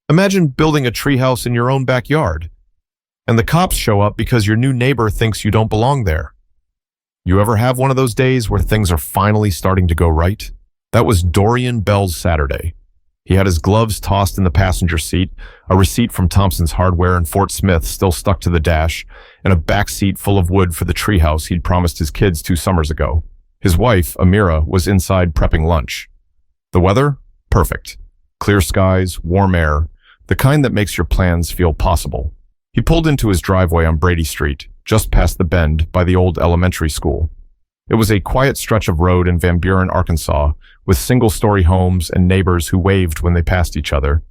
Imagine building a treehouse in your own backyard, and the cops show up because your new neighbor thinks you don't belong there. You ever have one of those days where things are finally starting to go right? That was Dorian Bell's Saturday. He had his gloves tossed in the passenger seat, a receipt from Thompson's Hardware in Fort Smith still stuck to the dash, and a back seat full of wood for the treehouse he'd promised his kids 2 summers ago. His wife, Amira, was inside prepping lunch. The weather? Perfect. Clear skies, warm air, the kind that makes your plans feel possible. He pulled into his driveway on Brady Street, just past the bend by the old elementary school. It was a quiet stretch of road in Van Buren, Arkansas, with single-story homes and neighbors who waved when they passed each other.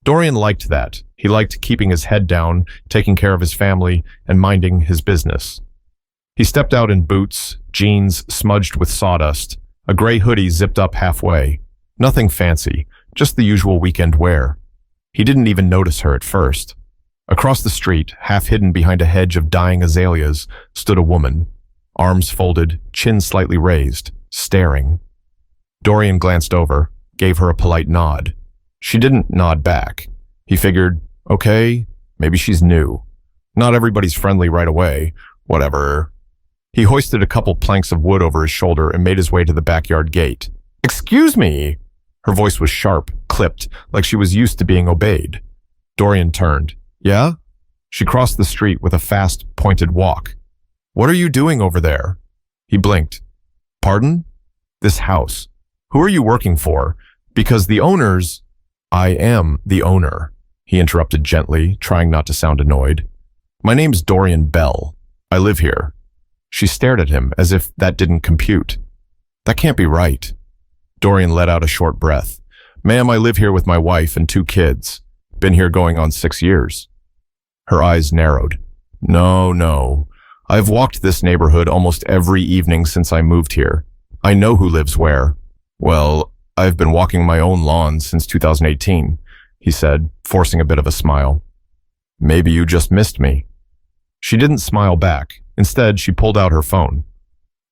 Dorian liked that. He liked keeping his head down, taking care of his family, and minding his business. He stepped out in boots, jeans smudged with sawdust, a gray hoodie zipped up halfway. Nothing fancy, just the usual weekend wear. He didn't even notice her at first. Across the street, half hidden behind a hedge of dying azaleas, stood a woman. Arms folded, chin slightly raised, staring. Dorian glanced over, gave her a polite nod. She didn't nod back. He figured, okay, maybe she's new. Not everybody's friendly right away. Whatever. He hoisted a couple planks of wood over his shoulder and made his way to the backyard gate. "Excuse me!" Her voice was sharp, clipped, like she was used to being obeyed. Dorian turned. "Yeah?" She crossed the street with a fast, pointed walk. "What are you doing over there?" He blinked. "Pardon?" "This house. Who are you working for? Because the owners—" "I am the owner," he interrupted gently, trying not to sound annoyed. "My name's Dorian Bell. I live here." She stared at him as if that didn't compute. "That can't be right." Dorian let out a short breath. "Ma'am, I live here with my wife and 2 kids. Been here going on 6 years. Her eyes narrowed. No. I've walked this neighborhood almost every evening since I moved here. I know who lives where. Well, I've been walking my own lawn since 2018, he said, forcing a bit of a smile. Maybe you just missed me. She didn't smile back. Instead, she pulled out her phone.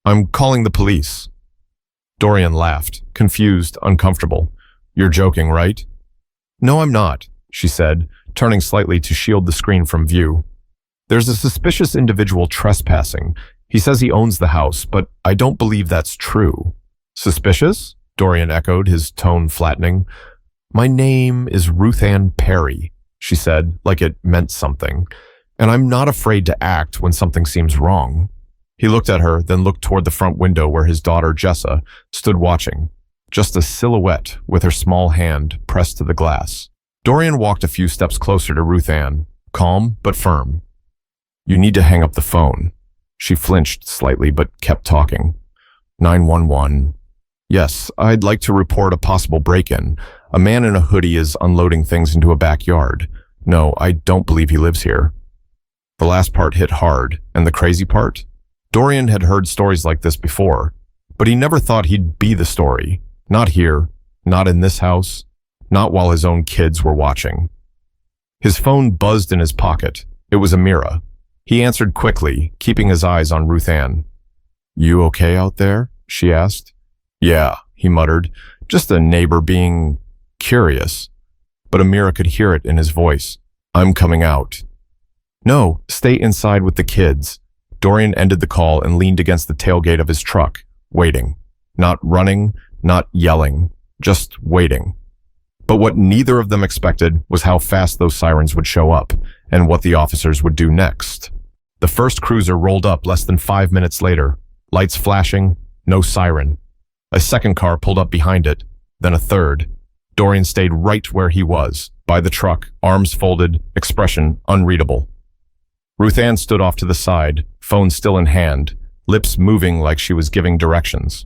I'm calling the police. Dorian laughed, confused, uncomfortable. You're joking, right? No, I'm not, she said, turning slightly to shield the screen from view. There's a suspicious individual trespassing. He says he owns the house, but I don't believe that's true. Suspicious? Dorian echoed, his tone flattening. My name is Ruth Ann Perry, she said, like it meant something, and I'm not afraid to act when something seems wrong. He looked at her, then looked toward the front window where his daughter, Jessa, stood watching, just a silhouette with her small hand pressed to the glass. Dorian walked a few steps closer to Ruth Ann, calm but firm. You need to hang up the phone. She flinched slightly but kept talking. 911. Yes, I'd like to report a possible break-in. A man in a hoodie is unloading things into a backyard. No, I don't believe he lives here. The last part hit hard, and the crazy part? Dorian had heard stories like this before, but he never thought he'd be the story. Not here, not in this house, not while his own kids were watching. His phone buzzed in his pocket. It was Amira. He answered quickly, keeping his eyes on Ruth Ann. You okay out there? She asked. Yeah, he muttered, just a neighbor being curious. But Amira could hear it in his voice. I'm coming out. No, stay inside with the kids. Dorian ended the call and leaned against the tailgate of his truck, waiting. Not running, not yelling, just waiting. But what neither of them expected was how fast those sirens would show up and what the officers would do next. The first cruiser rolled up less than 5 minutes later, lights flashing, no siren. A second car pulled up behind it, then a third. Dorian stayed right where he was, by the truck, arms folded, expression unreadable. Ruth Ann stood off to the side, phone still in hand, lips moving like she was giving directions.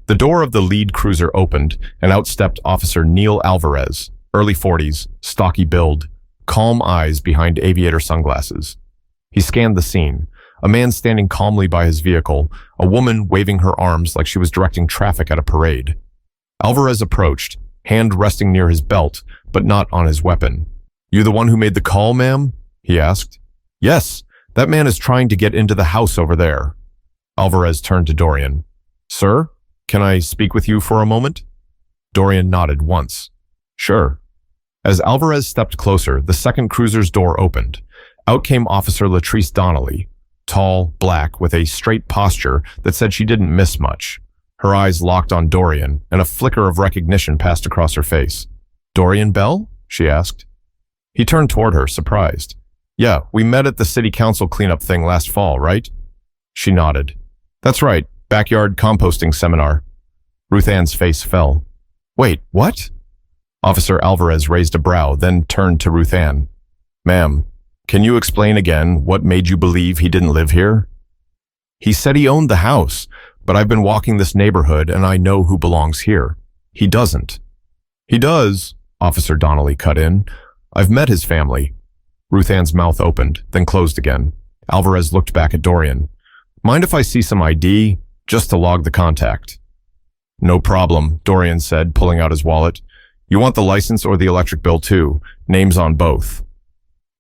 The door of the lead cruiser opened, and out stepped Officer Neil Alvarez, early 40s, stocky build, calm eyes behind aviator sunglasses. He scanned the scene, a man standing calmly by his vehicle, a woman waving her arms like she was directing traffic at a parade. Alvarez approached, hand resting near his belt, but not on his weapon. You the one who made the call, ma'am? He asked. Yes, that man is trying to get into the house over there. Alvarez turned to Dorian. Sir, can I speak with you for a moment? Dorian nodded once. Sure. As Alvarez stepped closer, the second cruiser's door opened. Out came Officer Latrice Donnelly, tall, black, with a straight posture that said she didn't miss much. Her eyes locked on Dorian, and a flicker of recognition passed across her face. "Dorian Bell?" she asked. He turned toward her, surprised. "Yeah, we met at the city council cleanup thing last fall, right?" She nodded. "That's right, backyard composting seminar." Ruth Ann's face fell. "Wait, what?" Officer Alvarez raised a brow, then turned to Ruth Ann. "Ma'am, can you explain again what made you believe he didn't live here?" "He said he owned the house, but I've been walking this neighborhood and I know who belongs here. He doesn't." "He does," Officer Donnelly cut in. "I've met his family." Ruth Ann's mouth opened, then closed again. Alvarez looked back at Dorian. "Mind if I see some ID, just to log the contact?" "No problem," Dorian said, pulling out his wallet. "You want the license or the electric bill too? Names on both."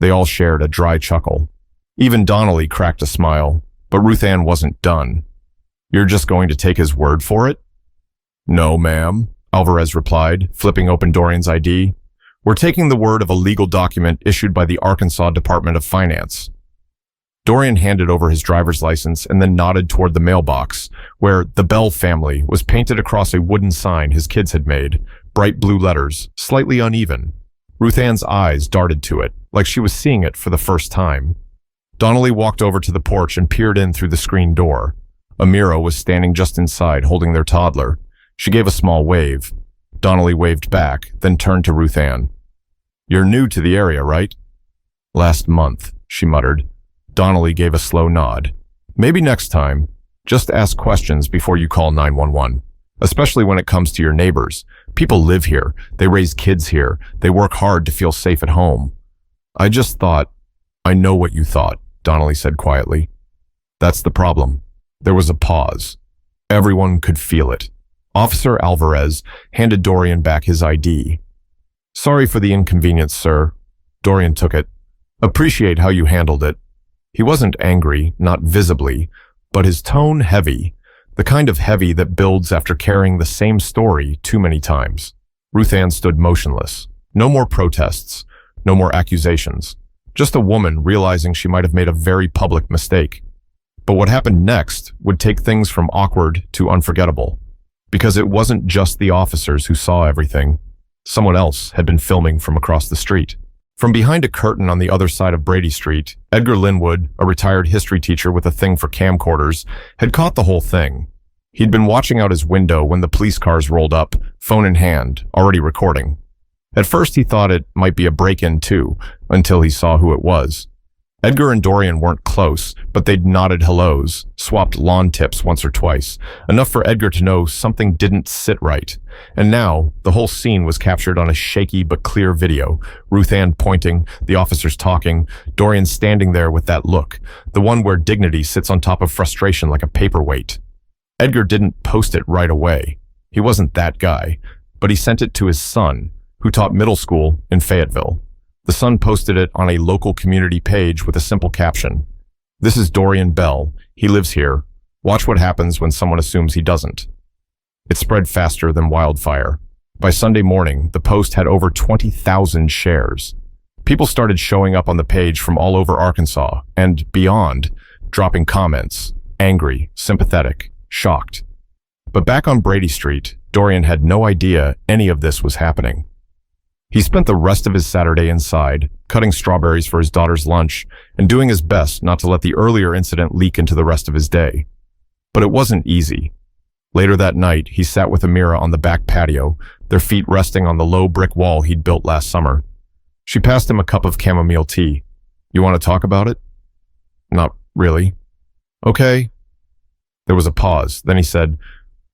They all shared a dry chuckle. Even Donnelly cracked a smile, but Ruth Ann wasn't done. "You're just going to take his word for it?" "No, ma'am," Alvarez replied, flipping open Dorian's ID. "We're taking the word of a legal document issued by the Arkansas Department of Finance." Dorian handed over his driver's license and then nodded toward the mailbox, where "The Bell Family" was painted across a wooden sign his kids had made, bright blue letters, slightly uneven. Ruth Ann's eyes darted to it, like she was seeing it for the first time. Donnelly walked over to the porch and peered in through the screen door. Amira was standing just inside, holding their toddler. She gave a small wave. Donnelly waved back, then turned to Ruth Ann. "You're new to the area, right?" "Last month," she muttered. Donnelly gave a slow nod. "Maybe next time, just ask questions before you call 911, especially when it comes to your neighbors. People live here, they raise kids here, they work hard to feel safe at home." "I just thought—" "I know what you thought," Donnelly said quietly. "That's the problem." There was a pause. Everyone could feel it. Officer Alvarez handed Dorian back his ID. "Sorry for the inconvenience, sir." Dorian took it. "Appreciate how you handled it." He wasn't angry, not visibly, but his tone heavy, the kind of heavy that builds after carrying the same story too many times. Ruth Ann stood motionless. No more protests, no more accusations. Just a woman realizing she might have made a very public mistake. But what happened next would take things from awkward to unforgettable. Because it wasn't just the officers who saw everything. Someone else had been filming from across the street. From behind a curtain on the other side of Brady Street, Edgar Linwood, a retired history teacher with a thing for camcorders, had caught the whole thing. He'd been watching out his window when the police cars rolled up, phone in hand, already recording. At first he thought it might be a break-in too, until he saw who it was. Edgar and Dorian weren't close, but they'd nodded hellos, swapped lawn tips once or twice, enough for Edgar to know something didn't sit right. And now, the whole scene was captured on a shaky but clear video, Ruth Ann pointing, the officers talking, Dorian standing there with that look, the one where dignity sits on top of frustration like a paperweight. Edgar didn't post it right away. He wasn't that guy, but he sent it to his son, who taught middle school in Fayetteville. The son posted it on a local community page with a simple caption. "This is Dorian Bell. He lives here. Watch what happens when someone assumes he doesn't." It spread faster than wildfire. By Sunday morning, the post had over 20,000 shares. People started showing up on the page from all over Arkansas and beyond, dropping comments, angry, sympathetic, shocked. But back on Brady Street, Dorian had no idea any of this was happening. He spent the rest of his Saturday inside, cutting strawberries for his daughter's lunch and doing his best not to let the earlier incident leak into the rest of his day. But it wasn't easy. Later that night, he sat with Amira on the back patio, their feet resting on the low brick wall he'd built last summer. She passed him a cup of chamomile tea. "You want to talk about it?" "Not really." "Okay." There was a pause. Then he said,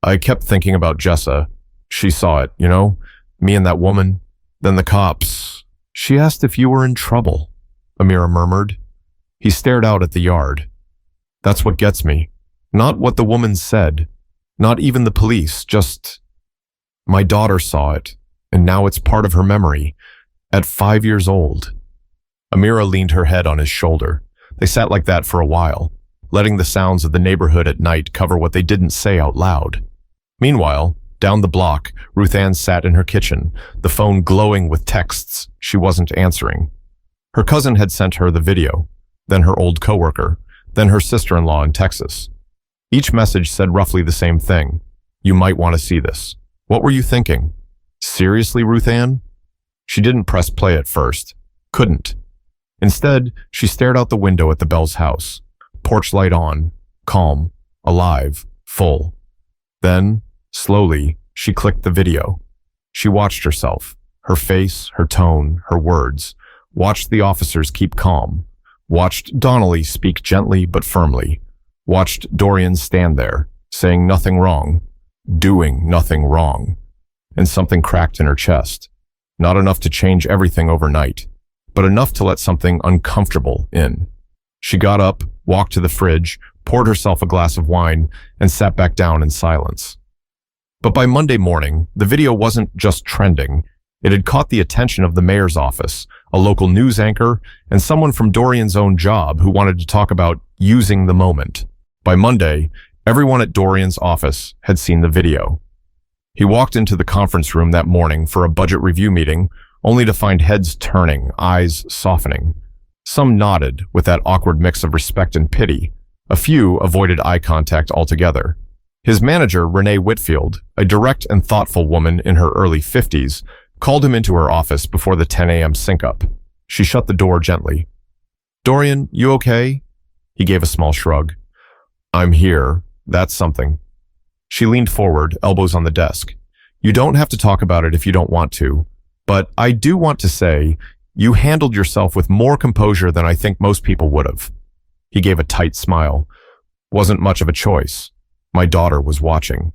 "I kept thinking about Jessa. She saw it, you know? Me and that woman. Then the cops. She asked if you were in trouble," Amira murmured. He stared out at the yard. "That's what gets me. Not what the woman said. Not even the police. Just, my daughter saw it, and now it's part of her memory. At 5 years old." Amira leaned her head on his shoulder. They sat like that for a while, letting the sounds of the neighborhood at night cover what they didn't say out loud. Meanwhile, Down the block, Ruth Ann sat in her kitchen, the phone glowing with texts she wasn't answering. Her cousin had sent her the video, then her old coworker, then her sister-in-law in Texas. Each message said roughly the same thing. You might want to see this. What were you thinking? Seriously, Ruth Ann? She didn't press play at first. Couldn't. Instead, she stared out the window at the Bell's house. Porch light on, calm, alive, full. Then, slowly, she clicked the video. She watched herself, her face, her tone, her words, watched the officers keep calm, watched Donnelly speak gently but firmly, watched Dorian stand there, saying nothing wrong, doing nothing wrong, and something cracked in her chest. Not enough to change everything overnight, but enough to let something uncomfortable in. She got up, walked to the fridge, poured herself a glass of wine, and sat back down in silence. But by Monday morning, the video wasn't just trending. It had caught the attention of the mayor's office, a local news anchor, and someone from Dorian's own job who wanted to talk about using the moment. By Monday, everyone at Dorian's office had seen the video. He walked into the conference room that morning for a budget review meeting, only to find heads turning, eyes softening. Some nodded with that awkward mix of respect and pity. A few avoided eye contact altogether. His manager, Renee Whitfield, a direct and thoughtful woman in her early 50s, called him into her office before the 10 a.m. sync-up. She shut the door gently. "Dorian, you okay?" He gave a small shrug. "I'm here. That's something." She leaned forward, elbows on the desk. "You don't have to talk about it if you don't want to, but I do want to say you handled yourself with more composure than I think most people would have." He gave a tight smile. "Wasn't much of a choice. My daughter was watching."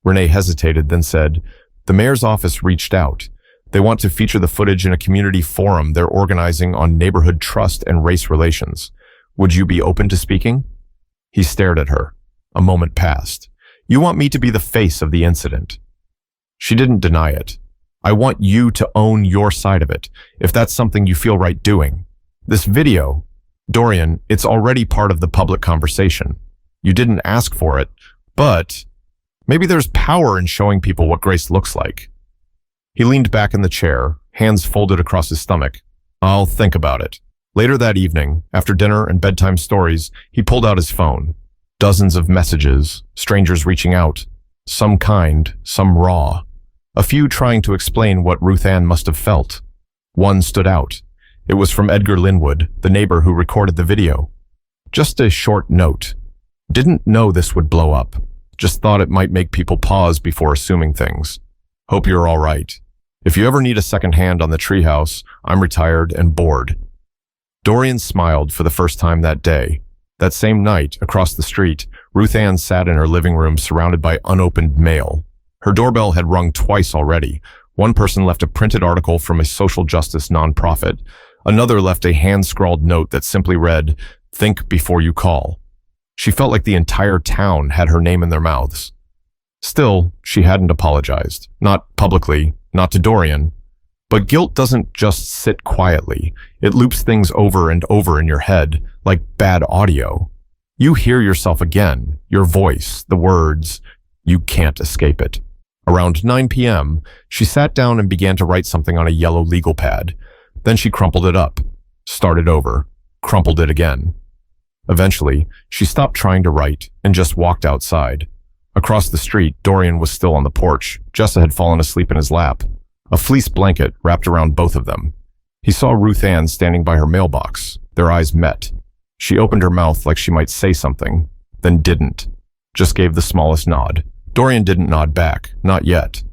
Renee hesitated, then said, "The mayor's office reached out. They want to feature the footage in a community forum they're organizing on neighborhood trust and race relations. Would you be open to speaking?" He stared at her. A moment passed. "You want me to be the face of the incident?" She didn't deny it. "I want you to own your side of it, if that's something you feel right doing. This video, Dorian, it's already part of the public conversation. You didn't ask for it, but maybe there's power in showing people what grace looks like." He leaned back in the chair, hands folded across his stomach. "I'll think about it." Later that evening, after dinner and bedtime stories, he pulled out his phone. Dozens of messages, strangers reaching out, some kind, some raw. A few trying to explain what Ruth Ann must have felt. One stood out. It was from Edgar Linwood, the neighbor who recorded the video. Just a short note. "Didn't know this would blow up. Just thought it might make people pause before assuming things. Hope you're all right. If you ever need a second hand on the treehouse, I'm retired and bored." Dorian smiled for the first time that day. That same night, across the street, Ruth Ann sat in her living room surrounded by unopened mail. Her doorbell had rung twice already. One person left a printed article from a social justice nonprofit. Another left a hand-scrawled note that simply read, "Think before you call." She felt like the entire town had her name in their mouths. Still, she hadn't apologized. Not publicly, not to Dorian. But guilt doesn't just sit quietly. It loops things over and over in your head, like bad audio. You hear yourself again, your voice, the words. You can't escape it. Around 9 p.m., she sat down and began to write something on a yellow legal pad. Then she crumpled it up, started over, crumpled it again. Eventually, she stopped trying to write and just walked outside. Across the street, Dorian was still on the porch. Jessa had fallen asleep in his lap. A fleece blanket wrapped around both of them. He saw Ruth Ann standing by her mailbox. Their eyes met. She opened her mouth like she might say something, then didn't. Just gave the smallest nod. Dorian didn't nod back, not yet.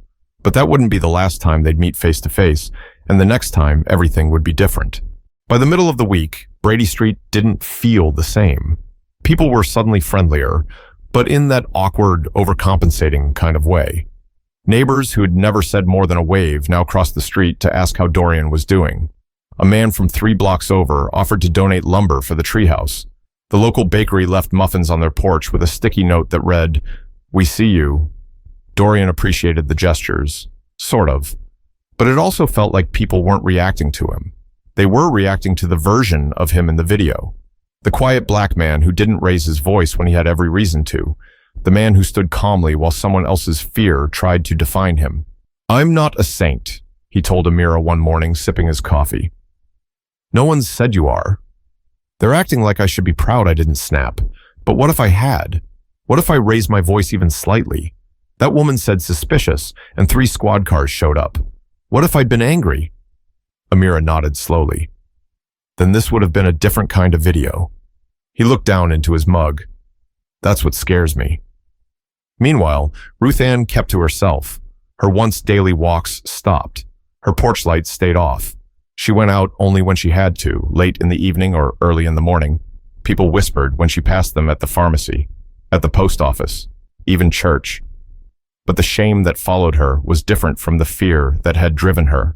But that wouldn't be the last time they'd meet face to face, and the next time everything would be different. By the middle of the week, Brady Street didn't feel the same. People were suddenly friendlier, but in that awkward, overcompensating kind of way. Neighbors who had never said more than a wave now crossed the street to ask how Dorian was doing. A man from 3 blocks over offered to donate lumber for the treehouse. The local bakery left muffins on their porch with a sticky note that read, "We see you." Dorian appreciated the gestures. Sort of. But it also felt like people weren't reacting to him. They were reacting to the version of him in the video. The quiet black man who didn't raise his voice when he had every reason to. the man who stood calmly while someone else's fear tried to define him. "I'm not a saint," he told Amira one morning, sipping his coffee. "No one said you are. They're acting like I should be proud I didn't snap. But what if I had? What if I raised my voice even slightly? That woman said suspicious, and 3 squad cars showed up. What if I'd been angry?" Amira nodded slowly. "Then this would have been a different kind of video." He looked down into his mug. "That's what scares me." Meanwhile, Ruth Ann kept to herself. Her once daily walks stopped. Her porch lights stayed off. She went out only when she had to, late in the evening or early in the morning. People whispered when she passed them at the pharmacy, at the post office, even church. But the shame that followed her was different from the fear that had driven her.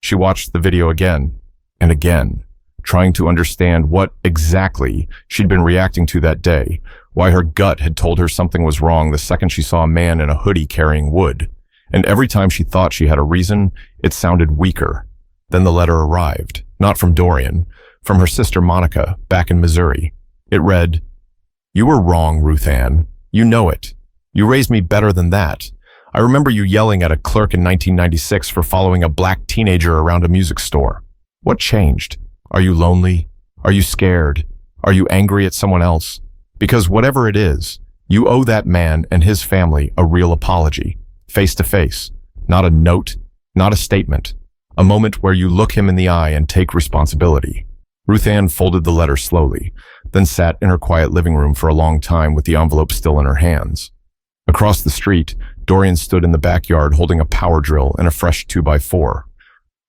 She watched the video again and again, trying to understand what exactly she'd been reacting to that day, why her gut had told her something was wrong the second she saw a man in a hoodie carrying wood. And every time she thought she had a reason, it sounded weaker. Then the letter arrived, not from Dorian, from her sister Monica, back in Missouri. It read, "You were wrong, Ruth Ann. You know it. You raised me better than that. I remember you yelling at a clerk in 1996 for following a black teenager around a music store. What changed? Are you lonely? Are you scared? Are you angry at someone else? Because whatever it is, you owe that man and his family a real apology, face to face, not a note, not a statement, a moment where you look him in the eye and take responsibility." Ruth Ann folded the letter slowly, then sat in her quiet living room for a long time with the envelope still in her hands. Across the street, Dorian stood in the backyard holding a power drill and a fresh 2x4.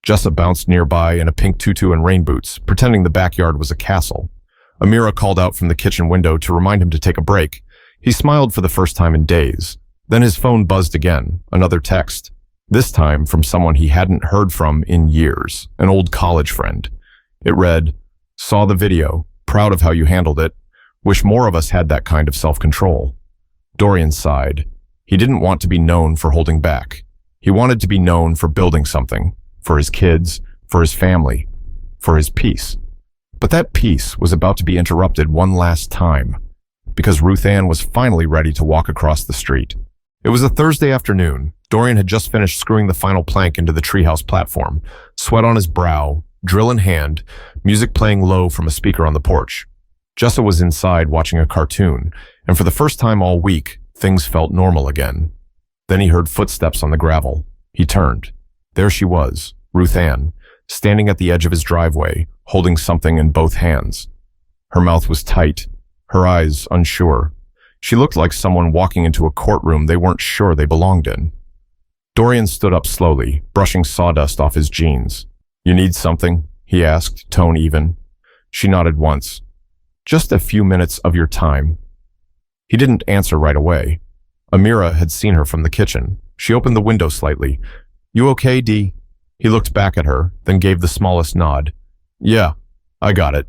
Jessa bounced nearby in a pink tutu and rain boots, pretending the backyard was a castle. Amira called out from the kitchen window to remind him to take a break. He smiled for the first time in days. Then his phone buzzed again, another text. This time from someone he hadn't heard from in years, an old college friend. It read, "Saw the video, proud of how you handled it. Wish more of us had that kind of self-control." Dorian sighed. He didn't want to be known for holding back. He wanted to be known for building something, for his kids, for his family, for his peace. But that peace was about to be interrupted one last time, because Ruth Ann was finally ready to walk across the street. It was a Thursday afternoon. Dorian had just finished screwing the final plank into the treehouse platform, sweat on his brow, drill in hand, music playing low from a speaker on the porch. Jessa was inside watching a cartoon, and for the first time all week, things felt normal again. Then he heard footsteps on the gravel. He turned. There she was, Ruth Ann, standing at the edge of his driveway, holding something in both hands. Her mouth was tight, her eyes unsure. She looked like someone walking into a courtroom they weren't sure they belonged in. Dorian stood up slowly, brushing sawdust off his jeans. "You need something?" he asked, tone even. She nodded once. "Just a few minutes of your time." He didn't answer right away. Amira had seen her from the kitchen. She opened the window slightly. "You okay, Dee?" He looked back at her, then gave the smallest nod. "Yeah, I got it."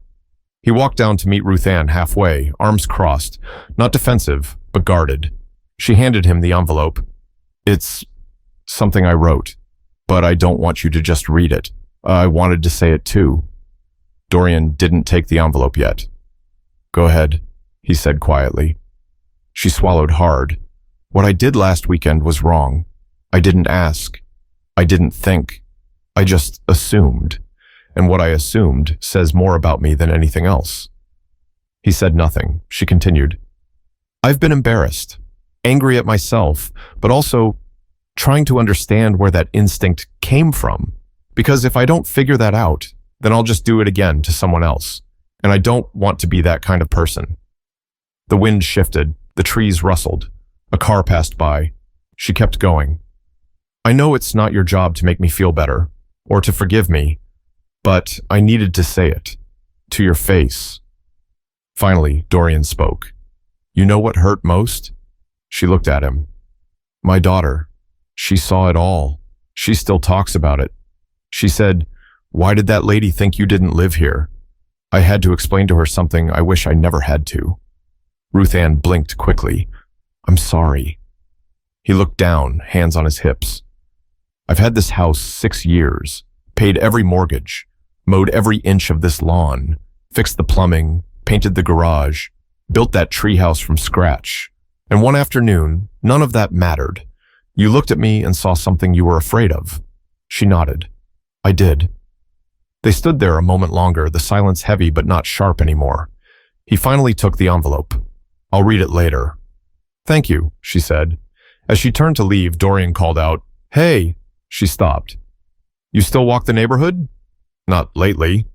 He walked down to meet Ruth Ann halfway, arms crossed, not defensive, but guarded. She handed him the envelope. "It's something I wrote, but I don't want you to just read it. I wanted to say it too." Dorian didn't take the envelope yet. "Go ahead," he said quietly. She swallowed hard. "What I did last weekend was wrong. I didn't ask. I didn't think. I just assumed. And what I assumed says more about me than anything else." He said nothing. She continued. "I've been embarrassed, angry at myself, but also trying to understand where that instinct came from. Because if I don't figure that out, then I'll just do it again to someone else. And I don't want to be that kind of person." The wind shifted. The trees rustled. A car passed by. She kept going. "I know it's not your job to make me feel better, or to forgive me, but I needed to say it. To your face." Finally, Dorian spoke. "You know what hurt most?" She looked at him. "My daughter. She saw it all. She still talks about it. She said, 'Why did that lady think you didn't live here?' I had to explain to her something I wish I never had to." Ruth Ann blinked quickly. "I'm sorry." He looked down, hands on his hips. "I've had this house 6 years, paid every mortgage, mowed every inch of this lawn, fixed the plumbing, painted the garage, built that treehouse from scratch. And one afternoon, none of that mattered. You looked at me and saw something you were afraid of. She nodded. I did. They stood there a moment longer, the silence heavy but not sharp anymore. He finally took the envelope. I'll read it later. Thank you, she said. As she turned to leave, Dorian called out, Hey! She stopped. You still walk the neighborhood? Not lately.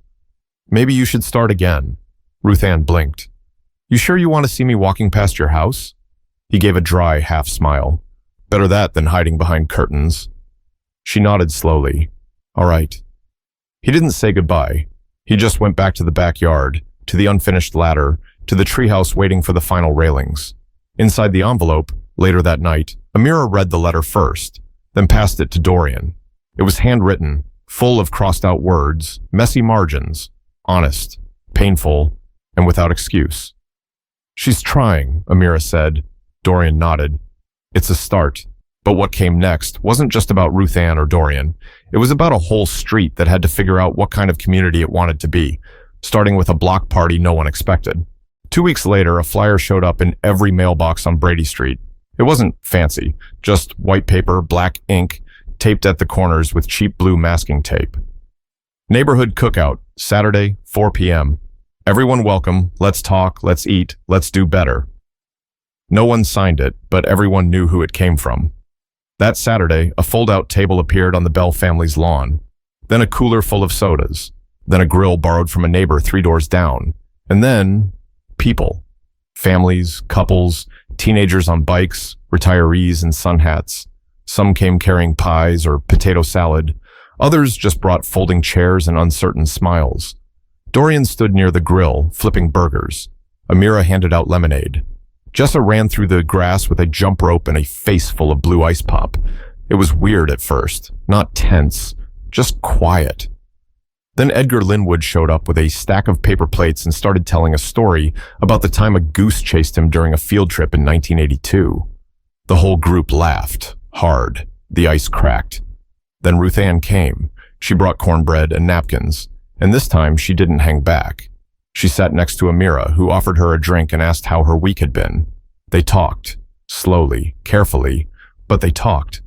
Maybe you should start again. Ruth Ann blinked. You sure you want to see me walking past your house? He gave a dry half smile. Better that than hiding behind curtains. She nodded slowly. All right. He didn't say goodbye. He just went back to the backyard, to the unfinished ladder, to the treehouse waiting for the final railings. Inside the envelope, later that night, Amira read the letter first, then passed it to Dorian. It was handwritten, full of crossed-out words, messy margins, honest, painful, and without excuse. She's trying, Amira said. Dorian nodded. It's a start. But what came next wasn't just about Ruth Ann or Dorian. It was about a whole street that had to figure out what kind of community it wanted to be, starting with a block party no one expected. 2 weeks later, a flyer showed up in every mailbox on Brady Street. It wasn't fancy, just white paper, black ink, taped at the corners with cheap blue masking tape. Neighborhood cookout, Saturday, 4 p.m. Everyone welcome, let's talk, let's eat, let's do better. No one signed it, but everyone knew who it came from. That Saturday, a fold-out table appeared on the Bell family's lawn, then a cooler full of sodas, then a grill borrowed from a neighbor 3 doors down, and then people. Families, couples, teenagers on bikes, retirees in sun hats. Some came carrying pies or potato salad. Others just brought folding chairs and uncertain smiles. Dorian stood near the grill, flipping burgers. Amira handed out lemonade. Jessa ran through the grass with a jump rope and a face full of blue ice pop. It was weird at first, not tense, just quiet. Then Edgar Linwood showed up with a stack of paper plates and started telling a story about the time a goose chased him during a field trip in 1982. The whole group laughed, hard. The ice cracked. Then Ruth Ann came. She brought cornbread and napkins, and this time she didn't hang back. She sat next to Amira, who offered her a drink and asked how her week had been. They talked, slowly, carefully, but they talked.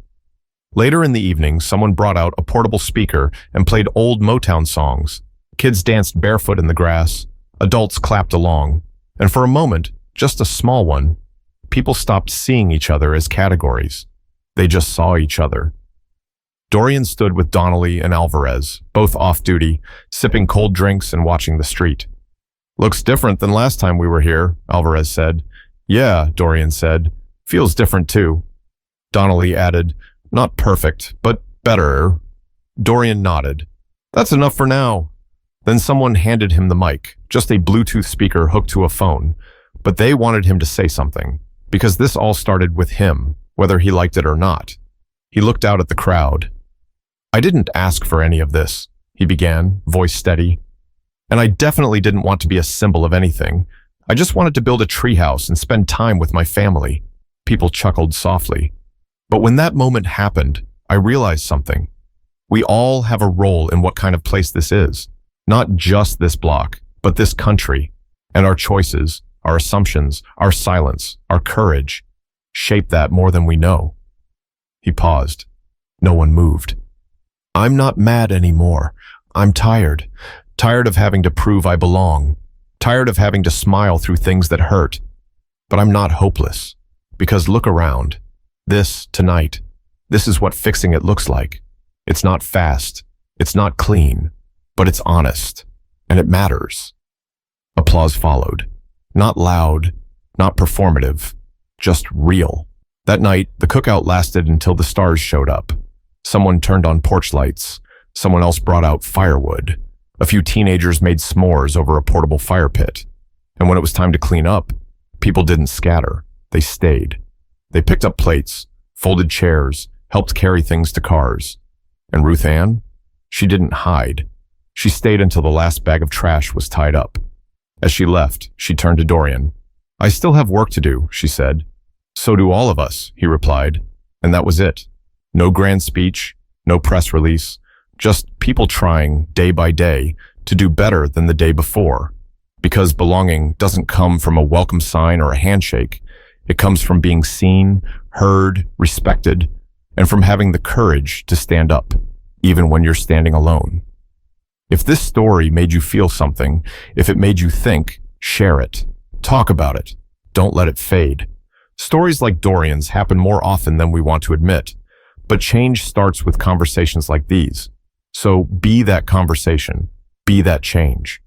Later in the evening, someone brought out a portable speaker and played old Motown songs. Kids danced barefoot in the grass. Adults clapped along. And for a moment, just a small one, people stopped seeing each other as categories. They just saw each other. Dorian stood with Donnelly and Alvarez, both off-duty, sipping cold drinks and watching the street. Looks different than last time we were here, Alvarez said. Yeah, Dorian said. Feels different too. Donnelly added, not perfect, but better. Dorian nodded. That's enough for now. Then someone handed him the mic, just a Bluetooth speaker hooked to a phone. But they wanted him to say something, because this all started with him, whether he liked it or not. He looked out at the crowd. I didn't ask for any of this, he began, voice steady. And I definitely didn't want to be a symbol of anything. I just wanted to build a treehouse and spend time with my family. People chuckled softly. But when that moment happened, I realized something. We all have a role in what kind of place this is. Not just this block, but this country. And our choices, our assumptions, our silence, our courage, shape that more than we know. He paused. No one moved. I'm not mad anymore. I'm tired. Tired of having to prove I belong. Tired of having to smile through things that hurt. But I'm not hopeless. Because look around. This, tonight, this is what fixing it looks like. It's not fast. It's not clean. But it's honest. And it matters. Applause followed. Not loud. Not performative. Just real. That night, the cookout lasted until the stars showed up. Someone turned on porch lights. Someone else brought out firewood. A few teenagers made s'mores over a portable fire pit. And when it was time to clean up, people didn't scatter. They stayed. They picked up plates, folded chairs, helped carry things to cars. And Ruth Ann? She didn't hide. She stayed until the last bag of trash was tied up. As she left, she turned to Dorian. I still have work to do, she said. So do all of us, he replied. And that was it. No grand speech, no press release, just people trying, day by day, to do better than the day before. Because belonging doesn't come from a welcome sign or a handshake. It comes from being seen, heard, respected, and from having the courage to stand up, even when you're standing alone. If this story made you feel something, if it made you think, share it. Talk about it. Don't let it fade. Stories like Dorian's happen more often than we want to admit, but change starts with conversations like these. So be that conversation. Be that change.